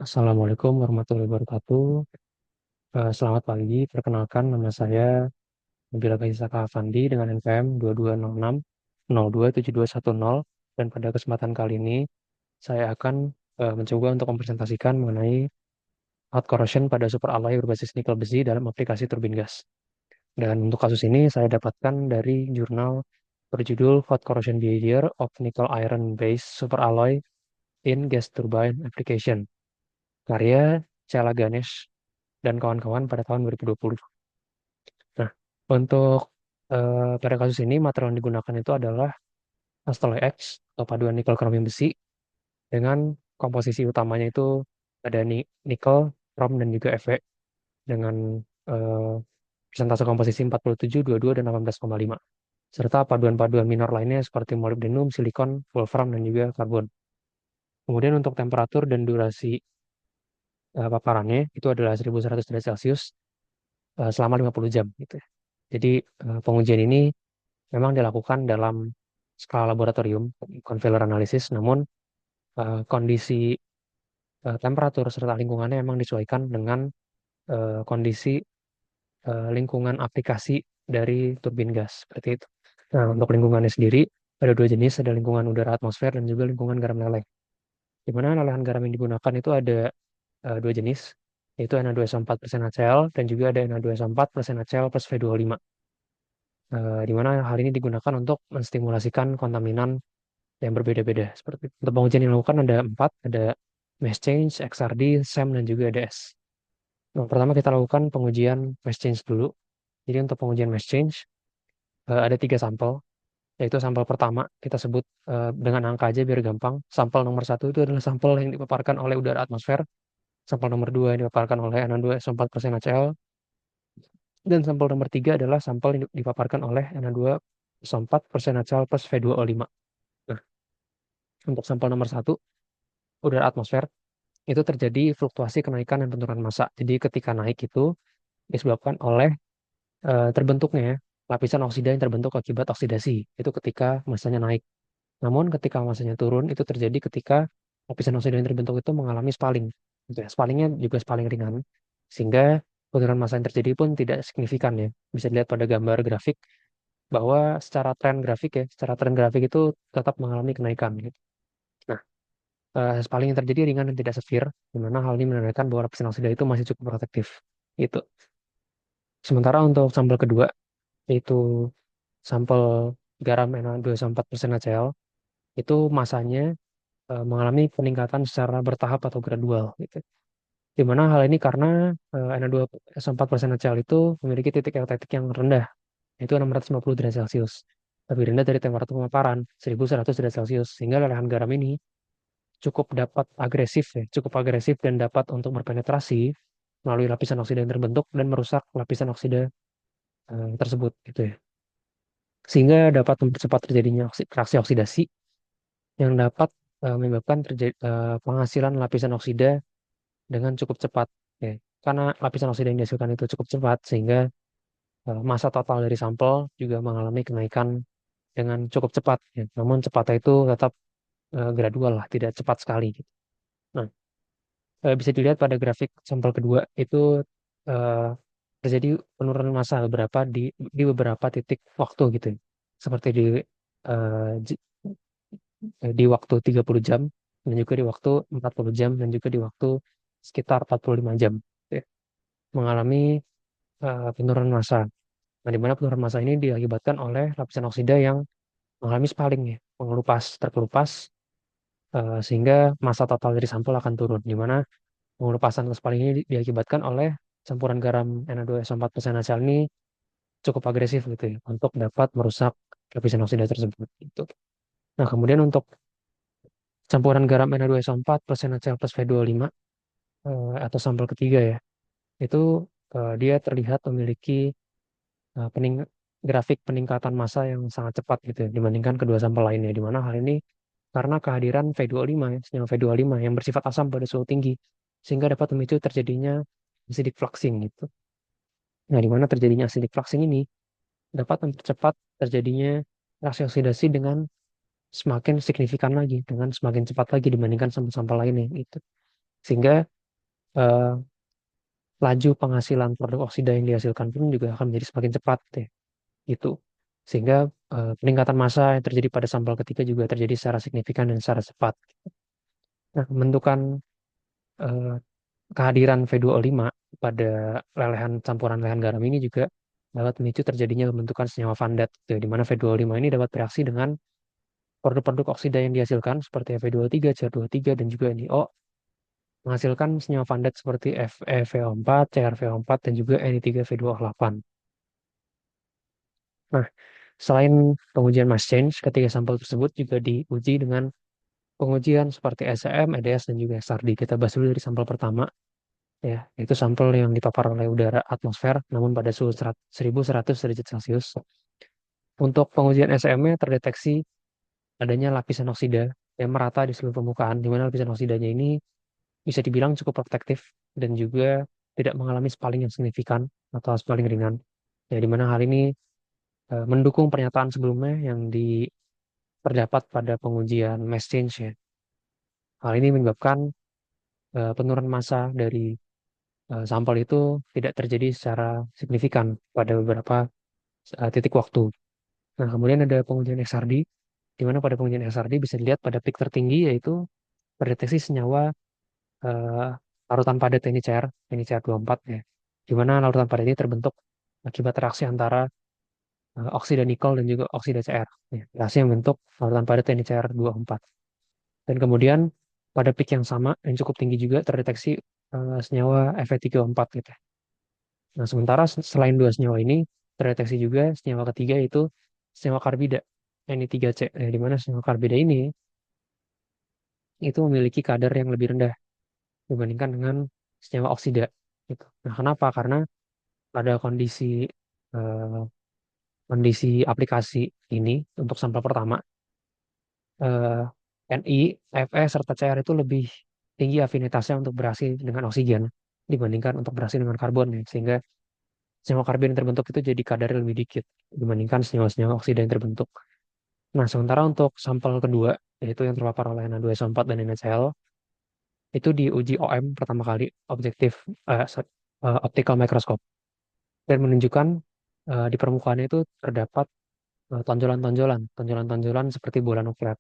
Assalamualaikum warahmatullahi wabarakatuh. Selamat pagi, perkenalkan nama saya Nabila Gaizaka Afandi dengan NPM 2206 027210 dan pada kesempatan kali ini saya akan mencoba untuk mempresentasikan mengenai hot corrosion pada superalloy berbasis nikel besi dalam aplikasi turbin gas. Dan untuk kasus ini saya dapatkan dari jurnal berjudul Hot Corrosion Behavior of Nickel Iron Based Superalloy in Gas Turbine Application, karya Chela Ganesh dan kawan-kawan pada tahun 2020. Nah, untuk pada kasus ini material yang digunakan itu adalah Alloy X atau paduan nikel kromium besi dengan komposisi utamanya itu ada nikel, krom dan juga Fe dengan eh, persentase komposisi 47, 22 dan 18,5 serta paduan-paduan minor lainnya seperti molybdenum, silikon, wolfram dan juga karbon. Kemudian untuk temperatur dan durasi paparannya itu adalah 1100 derajat Celcius selama 50 jam gitu ya. Jadi pengujian ini memang dilakukan dalam skala laboratorium, conveyor analysis, namun kondisi temperatur serta lingkungannya memang disesuaikan dengan kondisi lingkungan aplikasi dari turbin gas, seperti itu. Nah, untuk lingkungannya sendiri, ada dua jenis, ada lingkungan udara atmosfer dan juga lingkungan garam leleh. Di mana lelehan garam yang digunakan itu ada dua jenis, yaitu Na2SO4 plus NaCl dan juga ada Na2SO4 plus NaCl plus V2O5. Di mana hal ini digunakan untuk menstimulasikan kontaminan yang berbeda-beda. Seperti itu. Untuk pengujian yang dilakukan ada empat, ada mass change, XRD, SEM, dan juga ADS. Nah, pertama kita lakukan pengujian mass change dulu. Jadi untuk pengujian mass change ada tiga sampel, yaitu sampel pertama kita sebut dengan angka aja biar gampang. Sampel nomor satu itu adalah sampel yang dipaparkan oleh udara atmosfer. Sampel nomor dua yang dipaparkan oleh Na2SO4 plus NaCl. Dan sampel nomor tiga adalah sampel yang dipaparkan oleh Na2SO4 plus NaCl plus V2O5. Nah, untuk sampel nomor satu, udara atmosfer, itu terjadi fluktuasi kenaikan dan penurunan massa. Jadi ketika naik itu disebabkan oleh terbentuknya lapisan oksida yang terbentuk akibat oksidasi. Itu ketika massanya naik. Namun ketika massanya turun itu terjadi ketika lapisan oksida yang terbentuk itu mengalami spalling. Gitu ya. Spallingnya juga spalling ringan. Sehingga penurunan massa yang terjadi pun tidak signifikan ya. Bisa dilihat pada gambar grafik bahwa secara tren grafik itu tetap mengalami kenaikan gitu. Nah, paling yang terjadi ringan dan tidak severe, di mana hal ini menandakan bahwa lapisan oksida itu masih cukup protektif. Itu. Sementara untuk sampel kedua, yaitu sampel garam Na2SO4 NaCl, itu masanya mengalami peningkatan secara bertahap atau gradual. Gitu. Di mana hal ini karena Na2SO4 NaCl itu memiliki titik eutetik yang rendah, yaitu 650 derajat Celcius. Lebih rendah dari temperatur pemaparan, 1100 derajat Celcius. Sehingga lelehan garam ini cukup agresif dan dapat untuk berpenetrasi melalui lapisan oksida yang terbentuk dan merusak lapisan oksida tersebut gitu ya. Sehingga dapat mempercepat terjadinya reaksi oksidasi yang dapat menyebabkan penghasilan lapisan oksida dengan cukup cepat ya. Karena lapisan oksida yang dihasilkan itu cukup cepat sehingga massa total dari sampel juga mengalami kenaikan dengan cukup cepat ya. Namun cepatnya itu tetap gradual lah, tidak cepat sekali gitu. Nah, bisa dilihat pada grafik sampel kedua itu eh, terjadi penurunan massa di beberapa titik waktu gitu. Seperti eh, j- di waktu 30 jam dan juga di waktu 40 jam dan juga di waktu sekitar 45 jam gitu ya, mengalami penurunan massa. Nah, di mana penurunan massa ini diakibatkan oleh lapisan oksida yang mengalami spalling ya, terkelupas sehingga massa total dari sampel akan turun. Di mana pengelupasan ke spalling ini diakibatkan oleh campuran garam Na2SO4 plus NaCl ini cukup agresif gitu ya untuk dapat merusak lapisan oksida tersebut gitu. Nah, kemudian untuk campuran garam Na2SO4 plus NaCl plus V2O5 atau sampel ketiga ya, itu dia terlihat memiliki pening grafik peningkatan massa yang sangat cepat gitu ya, dibandingkan kedua sampel lainnya. Di mana hal ini karena kehadiran V2O5 ya, senyawa V2O5 yang bersifat asam pada suhu tinggi sehingga dapat memicu terjadinya acidic fluxing gitu. Nah, di mana terjadinya acidic fluxing ini dapat mempercepat terjadinya reaksi oksidasi dengan semakin signifikan lagi, dengan semakin cepat lagi dibandingkan sampel-sampel lainnya gitu. Sehingga eh, laju penghasilan produk oksida yang dihasilkan pun juga akan menjadi semakin cepat ya, gitu. Sehingga peningkatan massa yang terjadi pada sampel ketiga juga terjadi secara signifikan dan secara cepat. Nah, pembentukan eh, kehadiran V2O5 pada lelehan campuran lelehan garam ini juga dapat memicu terjadinya pembentukan senyawa Van Dat, gitu, di mana V2O5 ini dapat bereaksi dengan produk-produk oksida yang dihasilkan seperti Fe23, Cr23, dan juga NiO, menghasilkan senyawa Van Dat seperti FeVO4, CrVO4, dan juga Ni3V2O8. Nah, selain pengujian mass change, ketiga sampel tersebut juga diuji dengan pengujian seperti SEM, EDS, dan juga XRD. Kita bahas dulu dari sampel pertama, ya, yaitu sampel yang dipapar oleh udara atmosfer, namun pada suhu 1100 derajat Celcius. Untuk pengujian SEM-nya terdeteksi adanya lapisan oksida yang merata di seluruh permukaan, di mana lapisan oksidanya ini bisa dibilang cukup protektif dan juga tidak mengalami spaling yang signifikan atau spaling ringan. Ya, di mana hal ini mendukung pernyataan sebelumnya yang terdapat pada pengujian mass change ya. Hal ini menyebabkan penurunan massa dari sampel itu tidak terjadi secara signifikan pada beberapa titik waktu. Nah, kemudian ada pengujian XRD, di mana pada pengujian XRD bisa dilihat pada peak tertinggi yaitu terdeteksi senyawa eh, larutan padat NiCr, NiCr24 ya, di mana larutan padat ini terbentuk akibat reaksi antara oksida nikel dan juga oksida Cr. Ya, reaksi yang membentuk larutan padat NiCr24. Dan kemudian pada peak yang sama yang cukup tinggi juga terdeteksi senyawa Fe34 gitu. Nah, sementara selain dua senyawa ini terdeteksi juga senyawa ketiga yaitu senyawa karbida Ni3C, di mana senyawa karbida ini itu memiliki kadar yang lebih rendah dibandingkan dengan senyawa oksida gitu. Nah, kenapa? Karena pada eh, kondisi aplikasi ini untuk sampel pertama, eh, Ni, Fe serta Cr itu lebih tinggi afinitasnya untuk bereaksi dengan oksigen dibandingkan untuk bereaksi dengan karbon ya. Sehingga senyawa karbon yang terbentuk itu jadi kadarnya lebih dikit dibandingkan senyawa-senyawa oksida yang terbentuk. Nah, sementara untuk sampel kedua, yaitu yang terpapar oleh Na2SO4 dan NaCl, itu diuji OM pertama kali, optical microscope, dan menunjukkan di permukaannya itu terdapat tonjolan-tonjolan seperti bola nukleat.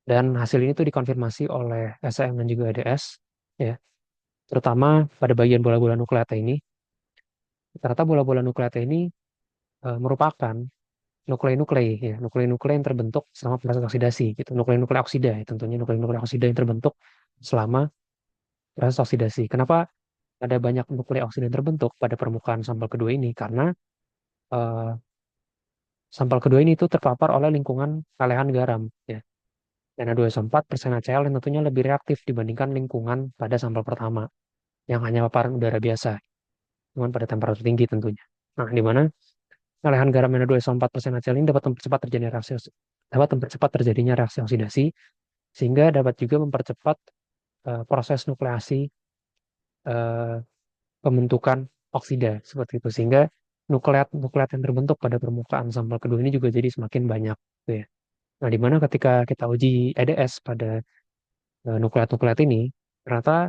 Dan hasil ini tuh dikonfirmasi oleh SEM dan juga EDS, ya, terutama pada bagian bola-bola nukleat ini. Ternyata bola-bola nukleat ini merupakan nuklei-nuklei ya, nuklei-nuklei yang terbentuk selama proses oksidasi gitu. Nuklei-nuklei oksida ya, tentunya nuklei-nuklei oksida yang terbentuk selama proses oksidasi. Kenapa ada banyak nuklei oksida yang terbentuk pada permukaan sampel kedua ini? Karena eh, sampel kedua ini itu terpapar oleh lingkungan lelehan garam ya. Na2SO4 bersama NaCl yang tentunya lebih reaktif dibandingkan lingkungan pada sampel pertama yang hanya paparan udara biasa, cuman pada temperatur tinggi tentunya. Nah, di mana lelehan garam Na2SO4 bersama NaCl ini dapat mempercepat terjadinya reaksi oksidasi sehingga dapat juga mempercepat proses nukleasi eh, pembentukan oksida seperti itu, sehingga nukleat-nukleat yang terbentuk pada permukaan sampel kedua ini juga jadi semakin banyak gitu ya. Nah, di mana ketika kita uji EDS pada nukleat-nukleat ini, ternyata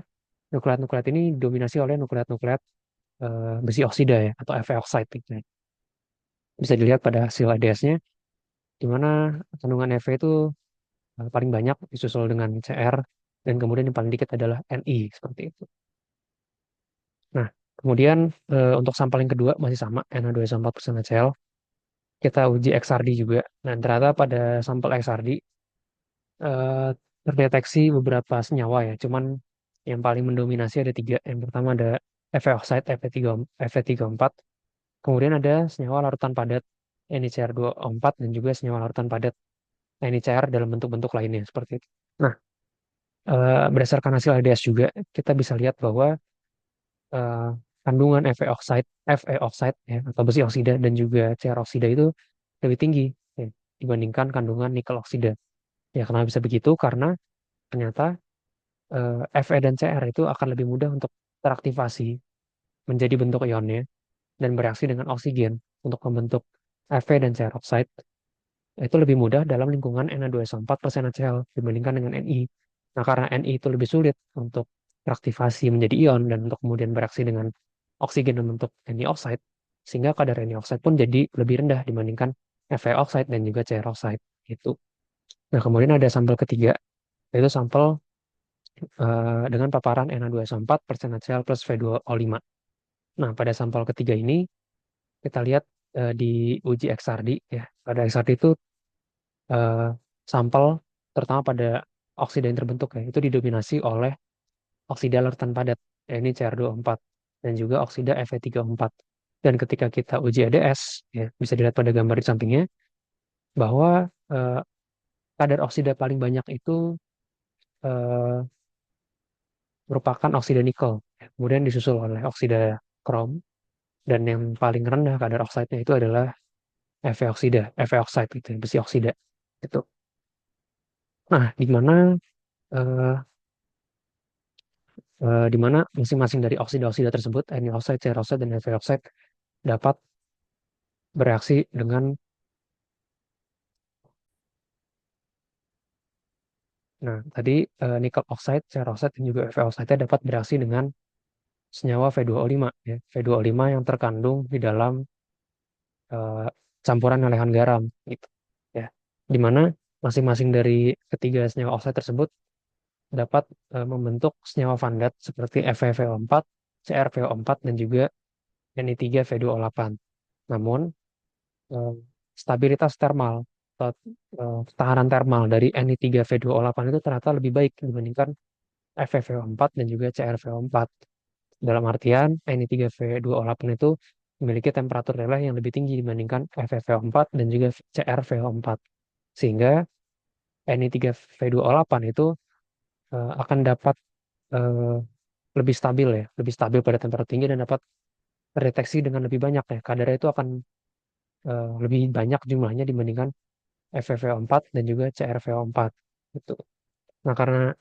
nukleat-nukleat ini dominasi oleh nukleat-nukleat besi oksida ya, atau Fe oxide gitu ya. Bisa dilihat pada hasil EDS-nya, di mana kandungan Fe itu paling banyak disusul dengan Cr, dan kemudian yang paling dikit adalah Ni seperti itu. Nah, kemudian untuk sampel yang kedua masih sama, Na2SO4 Cl, kita uji XRD juga. Nah, ternyata pada sampel XRD eh, terdeteksi beberapa senyawa ya, cuman yang paling mendominasi ada tiga. Yang pertama ada Fe oxide, Fe34, kemudian ada senyawa larutan padat NiCr24, dan juga senyawa larutan padat NiCr dalam bentuk-bentuk lainnya seperti itu. Nah, berdasarkan hasil LDS juga kita bisa lihat bahwa eh, kandungan Fe oxide ya, atau besi oksida dan juga Cr oksida itu lebih tinggi ya, dibandingkan kandungan nikel oksida. Ya, kenapa bisa begitu? Karena ternyata Fe dan Cr itu akan lebih mudah untuk teraktivasi menjadi bentuk ionnya dan bereaksi dengan oksigen untuk membentuk Fe dan Cr oxide. Itu lebih mudah dalam lingkungan Na2SO4 plus NaCl dibandingkan dengan Ni. Nah, karena Ni itu lebih sulit untuk teraktivasi menjadi ion dan untuk kemudian bereaksi dengan oksigen membentuk Na oxide, sehingga kadar Na oxide pun jadi lebih rendah dibandingkan Fe oxide dan juga Cr oxide gitu. Nah, kemudian ada sampel ketiga, yaitu sampel dengan paparan Na2SO4 per NaCl plus V2O5. Nah, pada sampel ketiga ini kita lihat di uji XRD ya. Pada XRD itu eh, sampel terutama pada oksida yang terbentuk ya, itu didominasi oleh oksida lertan padat, ya, ini Cr2O4 dan juga oksida Fe3O4. Dan ketika kita uji EDS, ya, bisa dilihat pada gambar di sampingnya bahwa kadar oksida paling banyak itu eh, merupakan oksida nikel, ya. Kemudian disusul oleh oksida krom, dan yang paling rendah kadar oksidanya itu adalah Fe oxide gitu, ya, besi oksida. Itu. Nah, eh, di mana masing-masing dari oksida-oksida tersebut, Na oxide, Cr oxide, dan Fe oxide dapat bereaksi dengan, nah tadi nikel oxide, Cr oxide, dan juga Fe oxide dapat bereaksi dengan senyawa V2O5, ya. V2O5 yang terkandung di dalam eh, campuran lelehan garam gitu, ya. Di mana masing-masing dari ketiga senyawa oksida tersebut dapat membentuk senyawa Van Dat seperti FeVO4, CrVO4, dan juga Ni3V2O8. Namun eh, stabilitas termal atau ketahanan termal dari Ni3V2O8 itu ternyata lebih baik dibandingkan FeVO4 dan juga CrVO4. Dalam artian Ni3V2O8 itu memiliki temperatur leleh yang lebih tinggi dibandingkan FeVO4 dan juga CrVO4. Sehingga Ni3V2O8 itu akan dapat eh, lebih stabil ya, lebih stabil pada temperatur tinggi dan dapat terdeteksi dengan lebih banyak ya. Kadarnya itu akan lebih banyak jumlahnya dibandingkan FeVO4 dan juga CrVO4 gitu. Nah, karena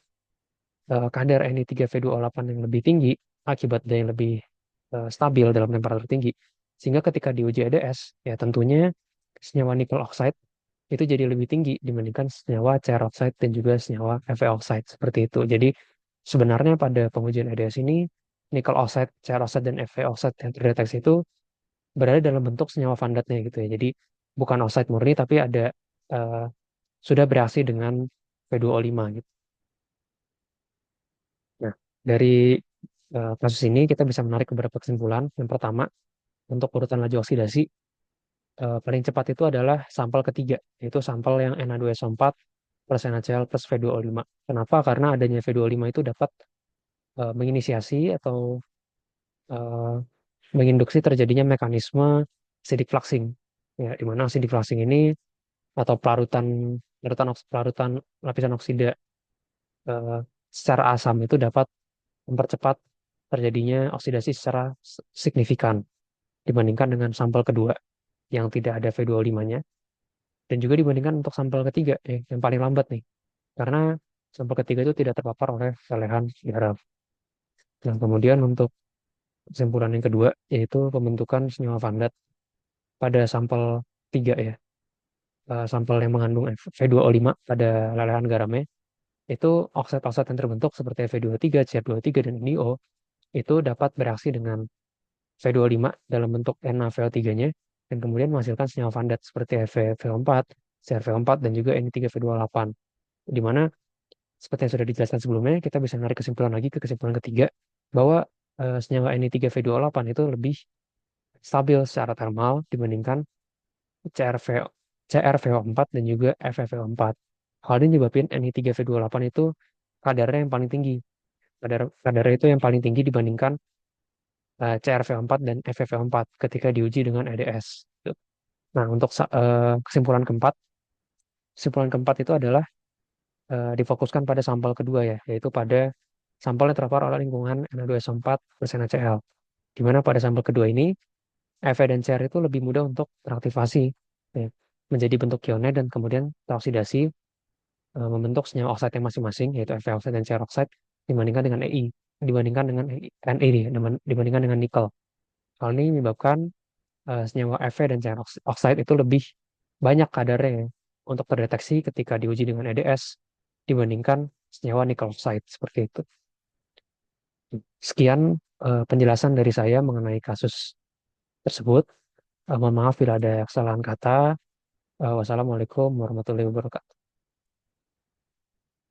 kadar Ni3V2O8 yang lebih tinggi akibat dia yang lebih stabil dalam temperatur tinggi, sehingga ketika diuji EDS, ya tentunya senyawa nikel oxide itu jadi lebih tinggi dibandingkan senyawa Cr oxide dan juga senyawa Fe oxide seperti itu. Jadi sebenarnya pada pengujian EDS ini nikel oxide, Cr oxide, dan Fe oxide yang terdeteksi itu berada dalam bentuk senyawa Van Dat-nya gitu ya. Jadi bukan oxide murni tapi ada eh, sudah bereaksi dengan V2O5 gitu. Nah, dari kasus ini kita bisa menarik beberapa kesimpulan. Yang pertama, untuk urutan laju oksidasi, paling cepat itu adalah sampel ketiga, yaitu sampel yang Na2SO4 plus NaCl plus V2O5. Kenapa? Karena adanya V2O5 itu dapat menginisiasi atau eh, menginduksi terjadinya mekanisme acidic fluxing. Ya, di mana acidic fluxing ini atau pelarutan pelarutan lapisan oksida eh, secara asam itu dapat mempercepat terjadinya oksidasi secara signifikan dibandingkan dengan sampel kedua yang tidak ada V2O5-nya, dan juga dibandingkan untuk sampel ketiga yang paling lambat nih, karena sampel ketiga itu tidak terpapar oleh lelehan garam. Nah, kemudian untuk kesimpulan yang kedua yaitu pembentukan senyawa Van Dat pada sampel 3 ya. Sampel yang mengandung V2O5 pada lelehan garamnya, itu oksid-oksid yang terbentuk seperti Fe23, Cr23, dan NiO itu dapat bereaksi dengan V25 dalam bentuk NaVO3-nya dan kemudian menghasilkan senyawa Van Dat seperti FeVO4, CrVO4, dan juga Ni3V2O8. Di mana seperti yang sudah dijelaskan sebelumnya, kita bisa menarik kesimpulan lagi ke kesimpulan ketiga bahwa senyawa Ni3V2O8 itu lebih stabil secara termal dibandingkan CrV, CrVO4 dan juga FeVO4. Hal ini menyebabkan Ni3V2O8 itu kadarnya yang paling tinggi. Kadarnya itu yang paling tinggi dibandingkan CrV4 dan FeV4 ketika diuji dengan EDS. Nah, untuk kesimpulan keempat itu adalah difokuskan pada sampel kedua ya, yaitu pada sampel yang terpapar oleh lingkungan Na2SO4 plus NaCl. Di mana pada sampel kedua ini, Fe dan Cr itu lebih mudah untuk teraktivasi ya, menjadi bentuk ionnya dan kemudian teroksidasi membentuk senyawa oksida yang masing-masing, yaitu Fe oxide dan Cr oxide, dibandingkan dengan Ei, dibandingkan dengan Ni, dibandingkan dengan nikel. Hal ini menyebabkan senyawa Fe dan Cr oxide itu lebih banyak kadarnya ya, untuk terdeteksi ketika diuji dengan EDS dibandingkan senyawa nikel oxide seperti itu. Sekian penjelasan dari saya mengenai kasus tersebut. Mohon maaf bila ada kesalahan kata. Wassalamualaikum warahmatullahi wabarakatuh.